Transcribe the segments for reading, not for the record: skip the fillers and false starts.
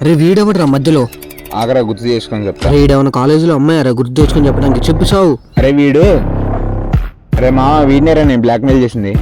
అరే వీడెవడరా మధ్యలో? ఆగరా గుర్తు చేసుకొని చెప్తా. వీడేమన్నా కాలేజీలో అమ్మాయారా గుర్తు తెచ్చుకొని చెప్పడానికి? చెప్పు సావు. అరే వీడు, అరే మా వీడినేరా నేను బ్లాక్మెయిల్ చేసింది.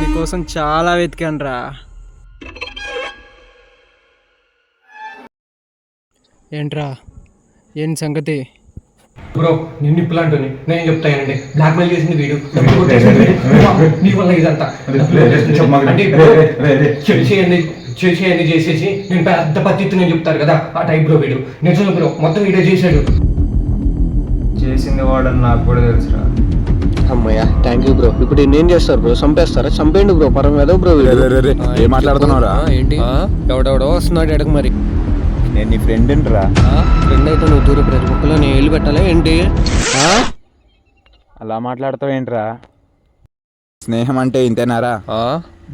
నీకోసం చాలా వెతికాను రా. ఏంట్రా ఏంటి సంగతి? బ్రో నిన్ను ఇప్పులాంటి నేను చెప్తానండి. బ్లాక్మెయిల్ చేసింది వీడు. నీ వల్ల ఇదంతా అంటే చేసేయండి చేసేసి నేను పెద్ద పత్తిత్తు నేను చెప్తారు కదా ఆ టైప్ బ్రో వీడు. నిజం బ్రో మొత్తం వీడే చేశాడు. చేసింది వాడని నాకు కూడా తెలుసురా. అమ్మయ్యా థ్యాంక్ యూ బ్రో. ఇప్పుడు నేను చేస్తారు బ్రో? చంపేస్తారా? చంపేయండి బ్రో. పరం ఏదో బ్రో. ఏం మాట్లాడుతున్నావురా? ఏంటి ఎవడెవడో వస్తున్నాడు ఎడక మరి. నేను నీ ఫ్రెండ్ రా. ఫ్రెండ్ అయితే నువ్వు దూరం ప్రతి ఒక్కలో నేను వెళ్ళి పెట్టాలా ఏంటి? అలా మాట్లాడతావు ఏంట్రా? స్నేహం అంటే ఇంతేనారా?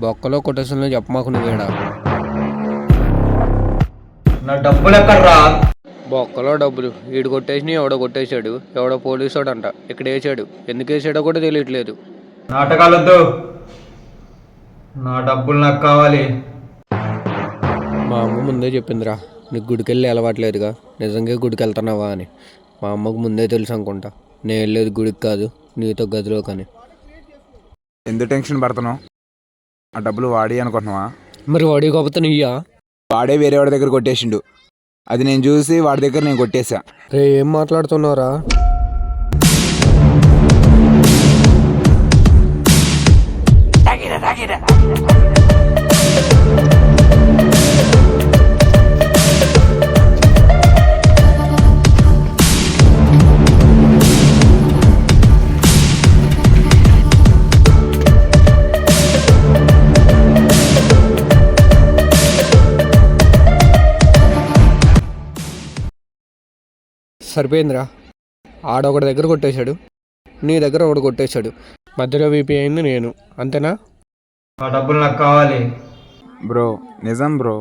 బొక్కలో కొట్టేసిన చెప్పమాకు నువ్వేడా. నా డబ్బులు ఎక్కడ్రా? బొక్కలో డబ్బులు వీడు కొట్టేసి ఎవడో కొట్టేశాడు. ఎవడో పోలీసోడు అంట. ఇక్కడ వేసాడు. ఎందుకు వేసాడో కూడా తెలియట్లేదు. నాటకాలొద్దు, నా డబ్బులు నాకు కావాలి. మా అమ్మ ముందే చెప్పిందిరా నీకు గుడికి వెళ్ళి అలవాట్లేదుగా. నిజంగా గుడికి వెళ్తున్నావా అని. మా అమ్మకు ముందే తెలుసు అనుకుంటా. నేను వెళ్ళేది గుడికి కాదు నీతో గదిలో కానీ. ఎందుకు టెన్షన్ పడుతున్నావు? ఆ డబ్బులు వాడి అనుకుంటున్నావా? మరి వాడి కాకపోతే నువ్యా? వాడే వేరే వాడి దగ్గర కొట్టేసిండు. అది నేను చూసి వాడి దగ్గర నేను కొట్టేశా. రే ఏం మాట్లాడుతున్నావురా? సరిపోయిందిరా. ఆడొకటి దగ్గర కొట్టేశాడు, నీ దగ్గర ఒకటి కొట్టేశాడు. మధ్యలో వీపీ అయింది నేను. అంతేనా? నా డబ్బులు నాకు కావాలి. బ్రో నిజం బ్రో,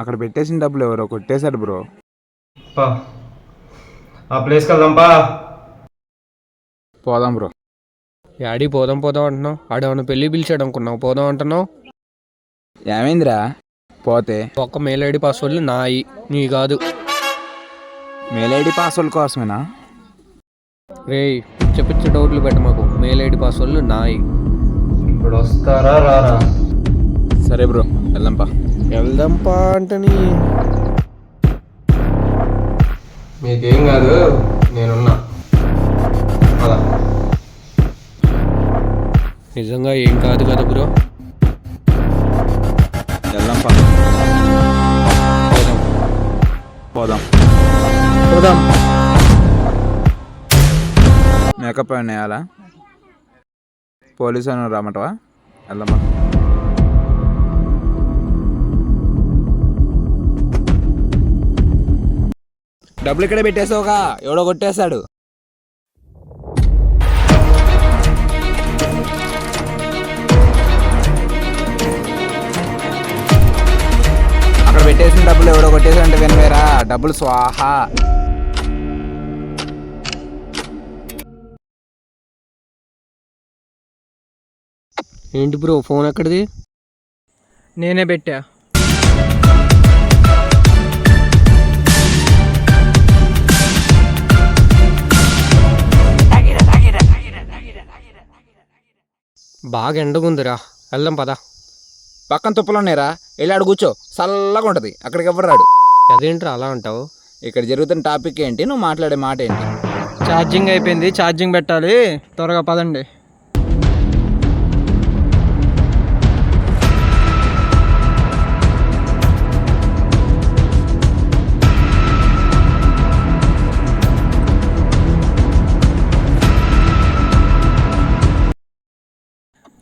అక్కడ పెట్టేసిన డబ్బులు ఎవరో కొట్టేశాడు బ్రో. ఆ ప్లేస్కి వెళ్దాంపా. పోదాం బ్రో. యాడి పోదాం పోదాం అంటున్నావు? ఆడేమన్నా పెళ్ళి పిలిచాడు అనుకున్నావు పోదాం అంటున్నావు? ఏమైందిరా పోతే? ఒక్క మెయిల్ ఐడి పాస్వర్డ్లు నాయి, నీ కాదు. మెయిల్ ఐడి పాస్వర్డ్ కోసమేనా? రే పిచ్చ డౌట్లు పెట్ట మాకు. మెయిల్ ఐడి పాస్వర్డ్లు నాయి. ఇప్పుడు వస్తారా రారా? సరే బ్రో వెళ్దాంపా. వెళ్దాంపా అంటని. మీకేం కాదు, నేనున్నా. అలా నిజంగా ఏం కాదు కదా బ్రో. వెళ్దాంపా. పోదాం పోదాం పోదాం. మేకప్ వేయాలా? పోలీసు అని రామంటవా? వెళ్దామా. డబ్బులు ఇక్కడే పెట్టేసావుగా, ఎవడో కొట్టేశాడు. అక్కడ పెట్టేసిన డబ్బులు ఎవడో కొట్టేసాడంటే వినవేరా? డబ్బులు స్వాహా. ఏంటి బ్రో ఫోన్ ఎక్కడిది? నేనే పెట్టా. బాగా ఎండగుందిరా, వెళ్దాం పదా. పక్కన తుప్పలు ఉన్నాయిరా, వెళ్ళి ఆడు కూర్చో, చల్లగా ఉంటుంది. అక్కడికి ఎవరు రాడు. అదేంట్రా అలా అంటావు? ఇక్కడ జరుగుతున్న టాపిక్ ఏంటి, నువ్వు మాట్లాడే మాట ఏంటి? ఛార్జింగ్ అయిపోయింది, ఛార్జింగ్ పెట్టాలి, త్వరగా పదండి.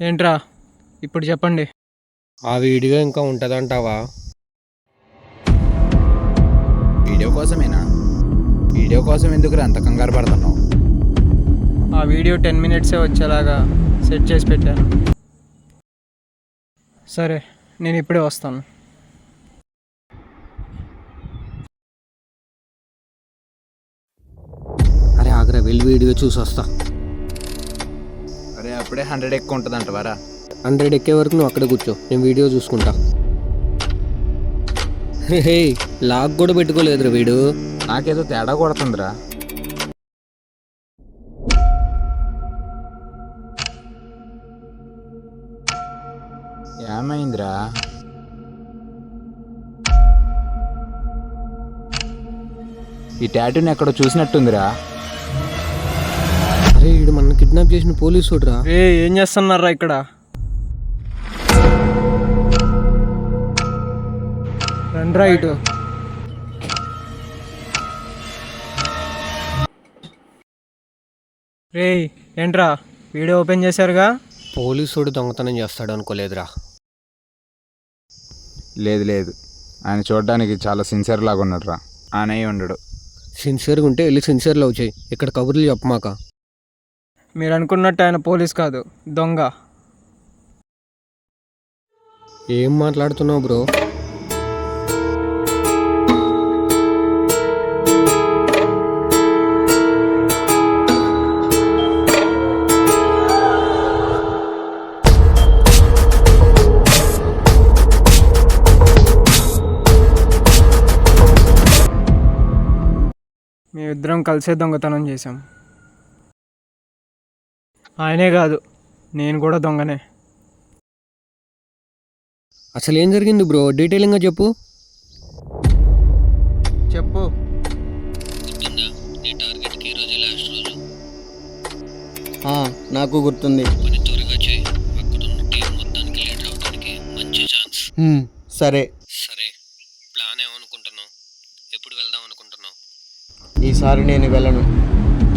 ఏంట్రా ఇప్పుడు చెప్పండి. ఆ వీడియో ఇంకా ఉంటుందంటావా? వీడియో కోసమేనా? వీడియో కోసం ఎందుకు అంత కంగారు పడుతున్నావు? ఆ వీడియో 10 మినిట్సే వచ్చేలాగా సెట్ చేసి పెట్టాను. సరే, నేను ఇప్పుడే వస్తాను. అరే ఆగ్రా, వెళ్ళి వీడియో చూసి వస్తా. అరే అప్పుడే 100 ఎక్కువ ఉంటుంది అంటవారా? 100 ఎక్కే వరకు నువ్వు అక్కడ కూర్చో, నేను వీడియో చూసుకుంటా. హే, లాక్ కూడా పెట్టుకోలేదురా వీడు. నాకేదో తేడా కొడుతుందిరా. ఏమైందిరా? ఈ టాటూని ఎక్కడో చూసినట్టుందిరా. అరే వీడు మన కిడ్నాప్ చేసిన పోలీసు చూడరా. ఏం చేస్తున్నారా ఇక్కడ? రండ్రా ఇటు. ఏంట్రా వీడియో ఓపెన్ చేశారుగా? పోలీసుడు దొంగతనం చేస్తాడు అనుకోలేదురా. లేదు లేదు, ఆయన చూడడానికి చాలా సిన్సియర్ లాగా ఉన్నాడు రా. ఆయన అయి ఉండడు. సిన్సియర్గా ఉంటే వెళ్ళి సిన్సియర్ లవ్ చేయి, ఇక్కడ కబుర్లు చెప్పమాక. మీరు అనుకున్నట్టు ఆయన పోలీస్ కాదు, దొంగ. ఏం మాట్లాడుతున్నావు బ్రో? మేమిద్దరం కలిసే దొంగతనం చేశాం. ఆయనే కాదు, నేను కూడా దొంగనే. అసలు ఏం జరిగింది బ్రో? డీటెయిలింగ్గా చెప్పు. చెప్పు. నాకు గుర్తుంది. సరే సరే, ప్లాన్ ఏమనుకుంటున్నావు? ఎప్పుడు వెళ్దాం అనుకుంటున్నావు? ఈసారి నేను వెళ్ళను,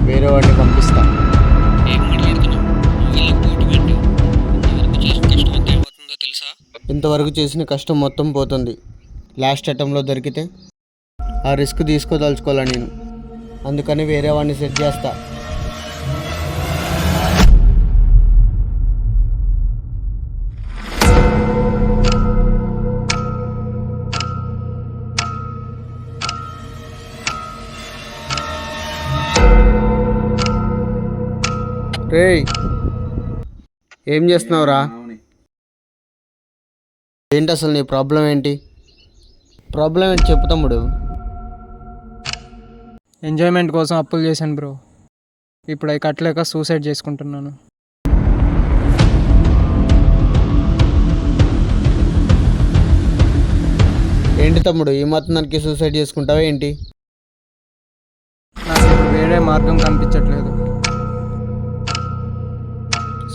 వేరే వాడిని పంపిస్తా. ఏం మాట్లాడుతున్నావు? ఇంతవరకు చేసిన కష్టం మొత్తం పోతుంది. లాస్ట్ అటెంప్ట్లో దొరికితే ఆ రిస్క్ తీసుకోదలుచుకోవాలా నేను. అందుకని వేరే వాడిని సెట్ చేస్తా. రేయ్, ఏం చేస్తున్నావురా? ఏంటి అసలు నీ ప్రాబ్లం ఏంటి? ప్రాబ్లం ఏంటి చెప్పు తమ్ముడు. ఎంజాయ్మెంట్ కోసం అప్పులు చేశాను బ్రో. ఇప్పుడు అవి కట్టలేక సూసైడ్ చేసుకుంటున్నాను. ఏంటి తమ్ముడు, ఈ మాత్రం దానికి సూసైడ్ చేసుకుంటావా ఏంటి? నాకు ఇప్పుడు వేరే మార్గం కనిపించట్లేదు.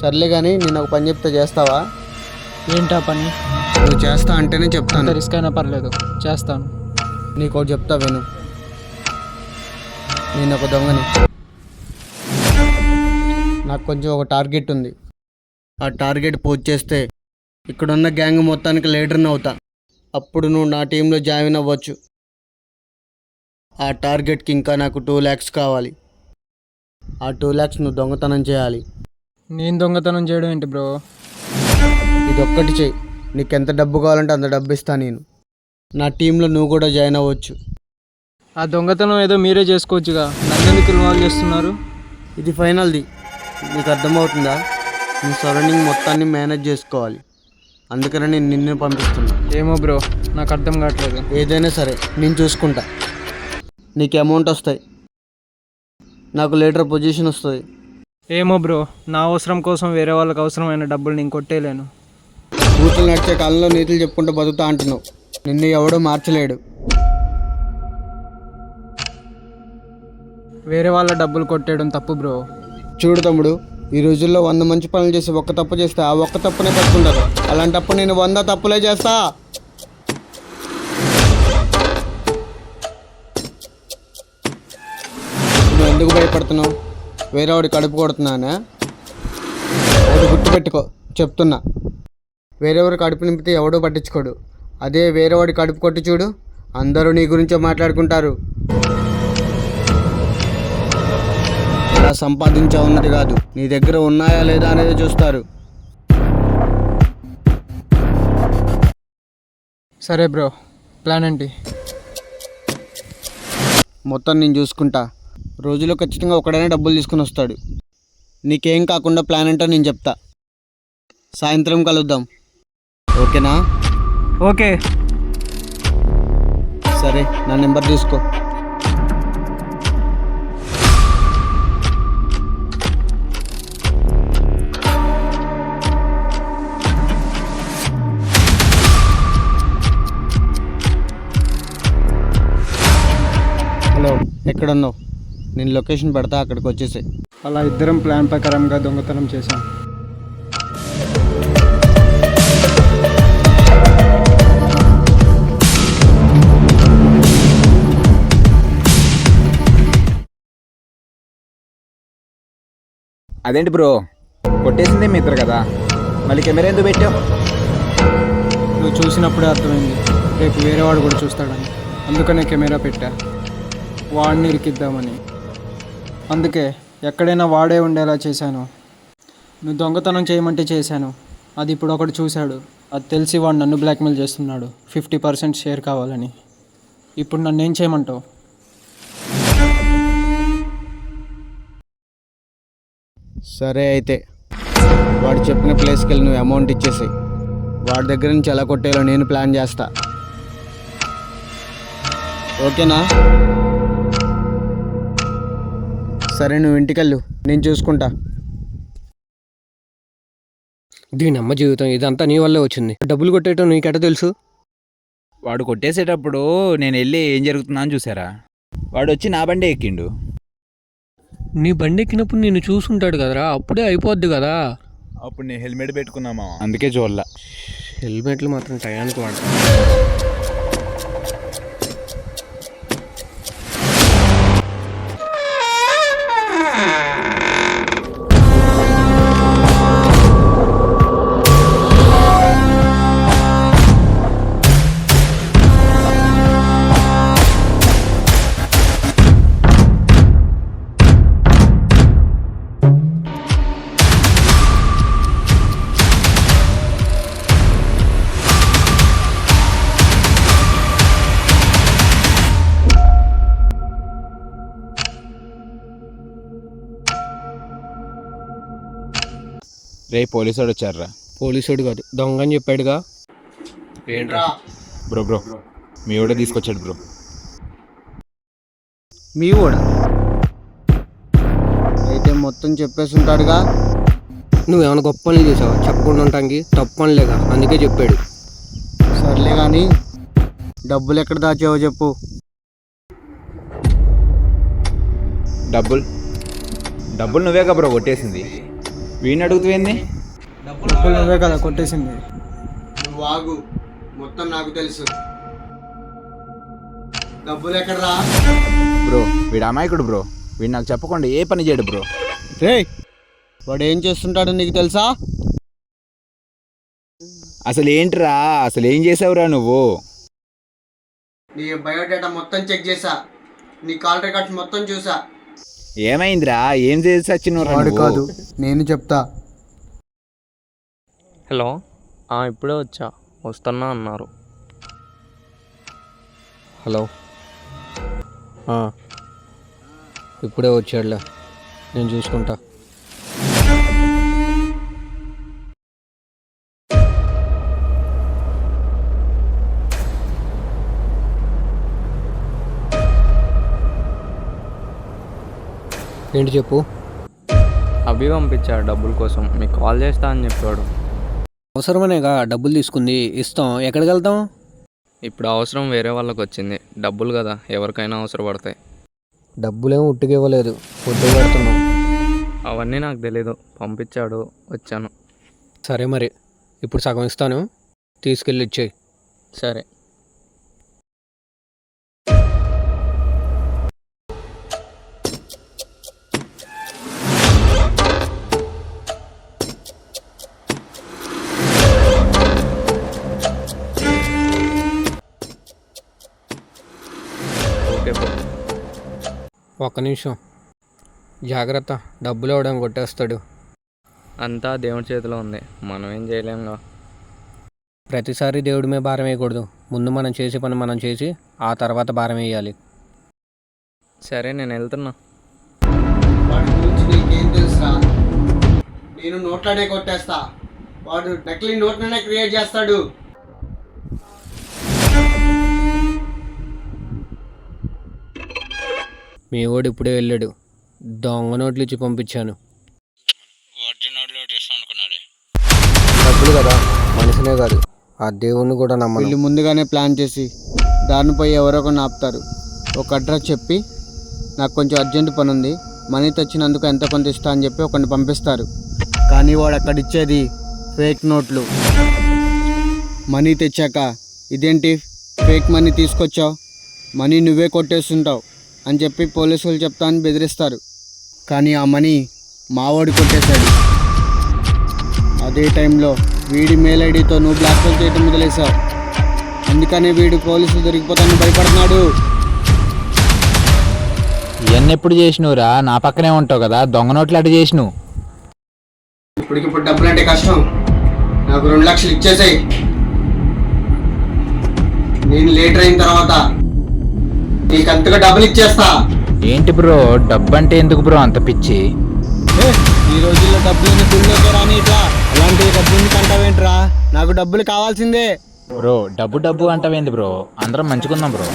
సర్లే కానీ నేను ఒక పని చెప్తే చేస్తావా? ఏంటా పని? నువ్వు చేస్తా అంటేనే చెప్తాను. ఎంత రిస్క్ అయినా పర్లేదు, చేస్తాను. నీకు ఒకటి చెప్తా విను. నేను ఒక దొంగని. నాకు కొంచెం ఒక టార్గెట్ ఉంది. ఆ టార్గెట్ పూర్తి చేస్తే ఇక్కడున్న గ్యాంగ్ మొత్తానికి లీడర్ని అవుతా. అప్పుడు నువ్వు నా టీంలో జాయిన్ అవ్వచ్చు. ఆ టార్గెట్కి ఇంకా నాకు 2 lakhs కావాలి. ఆ 2 lakhs నువ్వు దొంగతనం చేయాలి. నేను దొంగతనం చేయడం ఏంటి బ్రో? ఇదొక్కటి చెయ్యి, నీకెంత డబ్బు కావాలంటే అంత డబ్బు ఇస్తా నేను. నా టీంలో నువ్వు కూడా జాయిన్ అవ్వచ్చు. ఆ దొంగతనం ఏదో మీరే చేసుకోవచ్చుగా, నన్ను ఎందుకు ఇన్వాల్వ్ చేస్తున్నారు? ఇది ఫైనల్ది, నీకు అర్థమవుతుందా? నీ సరౌండింగ్ మొత్తాన్ని మేనేజ్ చేసుకోవాలి. అందుకని నేను నిన్ను పంపిస్తున్నా. ఏమో బ్రో, నాకు అర్థం కావట్లేదు. ఏదైనా సరే నేను చూసుకుంటా. నీకు అమౌంట్ వస్తాయి, నాకు లీడర్ పొజిషన్ వస్తుంది. ఏమో బ్రో, నా అవసరం కోసం వేరే వాళ్ళకి అవసరమైన డబ్బులు నేను కొట్టేయలేను. కూతురు నడిచే కాలంలో నీతులు చెప్పుకుంటూ బతుకుతా అంటున్నావు. నిన్ను ఎవడో మార్చలేడు. వేరే వాళ్ళ డబ్బులు కొట్టేయడం తప్పు బ్రో. చూడు తమ్ముడు, ఈ రోజుల్లో 100 మంచి పనులు చేసి ఒక్క తప్పు చేస్తే ఆ ఒక్క తప్పునే పట్టుకుంటారు. అలాంటప్పుడు నేను 100 తప్పులే చేస్తా. నువ్వు ఎందుకు భయపడుతున్నావు? వేరే వాడి కడుపు కొడుతున్నానా? అది గుర్తుపెట్టుకో చెప్తున్నా. వేరేవాడు కడుపు నింపితే ఎవడో పట్టించుకోడు. అదే వేరేవాడి కడుపు కొట్టి చూడు, అందరూ నీ గురించే మాట్లాడుకుంటారు. ఎలా సంపాదించావున్నది కాదు, నీ దగ్గర ఉన్నాయా లేదా అనేది చూస్తారు. సరే బ్రో, ప్లాన్ ఏంటి? మొత్తం నేను చూసుకుంటా. రోజులో ఖచ్చితంగా ఒకడైనా డబ్బులు తీసుకుని వస్తాడు. నీకేం కాకుండా ప్లాన్ ఏంటో నేను చెప్తా. సాయంత్రం కలుద్దాం, ఓకేనా? ఓకే. సరే, నా నెంబర్ తీసుకో. హలో, ఎక్కడున్నావు? నేను లొకేషన్ పెడతా, అక్కడికి వచ్చేసాయి. అలా ఇద్దరం ప్లాన్ ప్రకారంగా దొంగతనం చేశాం. అదేంటి బ్రో, కొట్టేసిందే మీ ఇద్దరు కదా, మళ్ళీ కెమెరా ఎందుకు పెట్టావు? నువ్వు చూసినప్పుడే అర్థమైంది రేపు వేరేవాడు కూడా చూస్తాడని. అందుకనే కెమెరా పెట్టా, వాడిని ఇరికిద్దామని. అందుకే ఎక్కడైనా వాడే ఉండేలా చేశాను. నువ్వు దొంగతనం చేయమంటే చేశాను. అది ఇప్పుడు ఒకడు చూశాడు. అది తెలిసి వాడు నన్ను బ్లాక్మెయిల్ చేస్తున్నాడు 50% షేర్ కావాలని. ఇప్పుడు నన్ను ఏం చేయమంటావు? సరే అయితే, వాడు చెప్పిన ప్లేస్కి వెళ్ళి నువ్వు అమౌంట్ ఇచ్చేసాయి. వాడి దగ్గర నుంచి ఎలా కొట్టేయాలో నేను ప్లాన్ చేస్తా, ఓకేనా? సరే, నువ్వు ఇంటికెళ్ళు, నేను చూసుకుంటా. దీని అమ్మ జీవితం ఇదంతా నీ వల్లే వచ్చింది. డబ్బులు కొట్టేయటం నీకెట తెలుసు? వాడు కొట్టేసేటప్పుడు నేను వెళ్ళి ఏం జరుగుతుందా అని చూసారా, వాడు వచ్చి నా బండి ఎక్కిండు. నీ బండి ఎక్కినప్పుడు నేను చూసుంటాడు కదరా, అప్పుడే అయిపోద్ది కదా. అప్పుడు నేను హెల్మెట్ పెట్టుకున్నామా, అందుకే చూడలా. హెల్మెట్లు మాత్రం టయానికి వాడతా. రే పోలీసు వచ్చారా? పోలీసుడు కాదు, దొంగ అని చెప్పాడుగా. ఏంట్రా? బ్రో మీ కూడా తీసుకొచ్చాడు బ్రో. మీ కూడా అయితే మొత్తం చెప్పేసి ఉంటాడుగా. నువ్వేమైనా గొప్ప పనులు చేసావా? చెప్పకుండా ఉంటానికి తప్పు పనులేగా, అందుకే చెప్పాడు. సర్లే కానీ డబ్బులు ఎక్కడ దాచావో చెప్పు. డబ్బులు నువ్వేగా బ్రో కొట్టేసింది, వీడిని అడుగుతుంది. డబ్బులు నువ్వే కదా కొట్టేసింది. నువ్వు ఆగు, మొత్తం నాకు తెలుసు. డబ్బులు ఎక్కడరా? బ్రో వీడు అమాయకుడు బ్రో, వీడు నాకు చెప్పకుండా ఏ పని చేయడు బ్రో. రే, వాడు ఏం చేస్తుంటాడో నీకు తెలుసా? అసలు ఏంట్రా, అసలు ఏం చేసావురా నువ్వు? నీ బయోడేటా మొత్తం చెక్ చేసా, నీ కాల్ రికార్డ్స్ మొత్తం చూసా. ఏమైందిరా, ఏం చేసి వచ్చినరా? వాడు కాదు, నేను చెప్తా. హలో, ఇప్పుడే వచ్చా, వస్తున్నా అన్నారు. హలో, ఇప్పుడే వచ్చాడులే, నేను చూసుకుంటా. ఏంటి చెప్పు. అభి పంపించాడు డబ్బుల కోసం, మీకు కాల్ చేస్తా అని చెప్పాడు. అవసరమనేగా డబ్బులు తీసుకుంది, ఇస్తాం. ఎక్కడికి వెళ్తాం? ఇప్పుడు అవసరం వేరే వాళ్ళకి వచ్చింది, డబ్బులు కదా ఎవరికైనా అవసరపడతాయి. డబ్బులేమో ఉట్టుగా ఇవ్వలేదు, పొద్దు పెడుతున్నాం. అవన్నీ నాకు తెలీదు, పంపించాడు, వచ్చాను. సరే మరి, ఇప్పుడు సగం ఇస్తాను, తీసుకెళ్ళి ఇచ్చేయి. సరే. ఒక్క నిమిషం జాగ్రత్త, డబ్బులు ఇవ్వడం కొట్టేస్తాడు. అంతా దేవుడి చేతిలో ఉంది, మనం ఏం చేయలేంగా. ప్రతిసారి దేవుడి మీద భారం వేయకూడదు. ముందు మనం చేసే పని మనం చేసి ఆ తర్వాత భారం వేయాలి. సరే నేను వెళ్తున్నా. వాడి గురించి నీకేం తెలుసురా? నేను నోట్లాడే కొట్టేస్తా, వాడు నకిలీ నోట్లనే క్రియేట్ చేస్తాడు. మీ వాడు ఇప్పుడే వెళ్ళాడు. దొంగ నోట్లు ఇచ్చి పంపించాను. డబ్బులు కదా, మనిషినే కాదు ఆ దేవుణ్ణి కూడా నమ్మను. వీళ్ళు ముందుగానే ప్లాన్ చేసి దారినిపై ఎవరో ఒకరిని ఆపుతారు. ఒక అడ్రస్ చెప్పి నాకు కొంచెం అర్జెంట్ పని ఉంది, మనీ తెచ్చినందుకు ఎంత కొంత ఇస్తా అని చెప్పి ఒకరిని పంపిస్తారు. కానీ వాడు అక్కడ ఇచ్చేది ఫేక్ నోట్లు. మనీ తెచ్చాక ఇదేంటి ఫేక్ మనీ తీసుకొచ్చావు, మనీ నువ్వే కొట్టేస్తుంటావు అని చెప్పి పోలీసులు చెప్తా అని బెదిరిస్తారు. కానీ ఆ మనీ మావాడు కొట్టేశాడు. అదే టైంలో వీడి మెయిల్ ఐడితో నువ్వు బ్లాక్మెయిల్ చేయడం మొదలేశావు. అందుకనే వీడు పోలీసులు దొరికిపోతానని భయపడుతున్నాడు. ఇవన్నీ ఎప్పుడు చేసినవురా? నా పక్కనే ఉంటావు కదా, దొంగ నోట్లు అటు చేసినావు. ఇప్పటికిప్పుడు డబ్బులు అంటే కష్టం, నాకు 2 లక్షలు ఇచ్చేసాయి. నేను లేటర్ అయిన తర్వాత నీకు అంతగా డబ్బులు ఇచ్చేస్తా. ఏంటి బ్రో, డబ్బు అంటే ఎందుకు బ్రో అంత పిచ్చి? ఈ రోజుల్లో డబ్బులు గుళ్ళోకి రాని ఇట్లా అలాంటి డబ్బులు కంటావేంట్రా? నాకు డబ్బులు కావాల్సిందే. బ్రో డబ్బు డబ్బు అంటావేంది బ్రో? అందరం మంచుకుందాం బ్రో.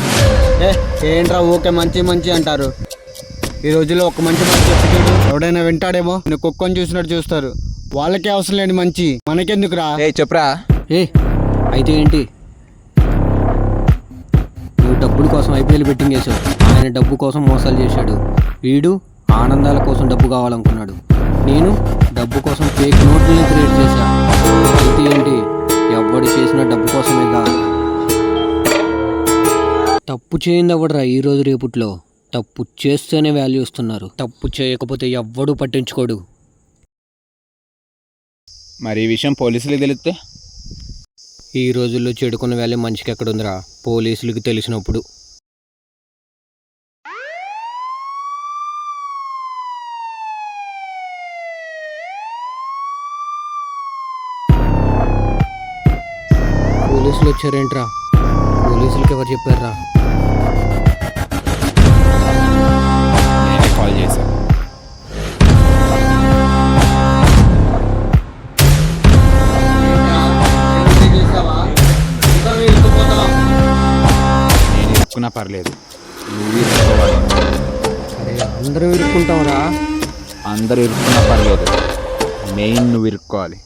ఏంట్రా ఓకే మంచి మంచి అంటారు. ఈ రోజుల్లో ఒక మంచి మంచి చెప్తాడు, ఎవడైనా వింటాడేమో. నేను కుక్కని చూసినట్టు చూస్తారు. వాళ్ళకే అవసరం లేని మంచి మనకెందుకురా? చెప్పురా. అయితే ఏంటి? నువ్వు డబ్బుల కోసం ఐపీఎల్ బెట్టింగ్ చేసావు, ఆయన డబ్బు కోసం మోసాలు చేశాడు. వీడు ఆనందాల కోసం డబ్బు కావాలనుకున్నాడు, నేను డబ్బు కోసం ఫేక్ నోట్లని క్రియేట్ చేశా. అయితే ఏంటి? ఎవడు చేసిన డబ్బు కోసమేగా. తప్పు చేయింది ఎవడరా ఈ రోజు రేపుట్లో? తప్పు చేస్తేనే వాల్యూ ఇస్తున్నారు, తప్పు చేయకపోతే ఎవ్వడూ పట్టించుకోడు. మరి ఈ విషయం పోలీసులకు తెలిస్తే? ఈ రోజుల్లో చెడుకున్న వాల్యూ మనిషికి ఎక్కడుందిరా? పోలీసులకి తెలిసినప్పుడు. పోలీసులు వచ్చారేంట్రా? పోలీసులకి ఎవరు చెప్పారా? నేనే కాల్ చేశాను. నేను ఇరుక్కున్నా పర్లేదు, నువ్వు ఇరుక్కోవాలి. అరే అందరం ఇరుక్కుంటాంరా. అందరూ ఇరుక్కున్నా పర్లేదు, మెయిన్ నువ్వు ఇరుక్కోవాలి.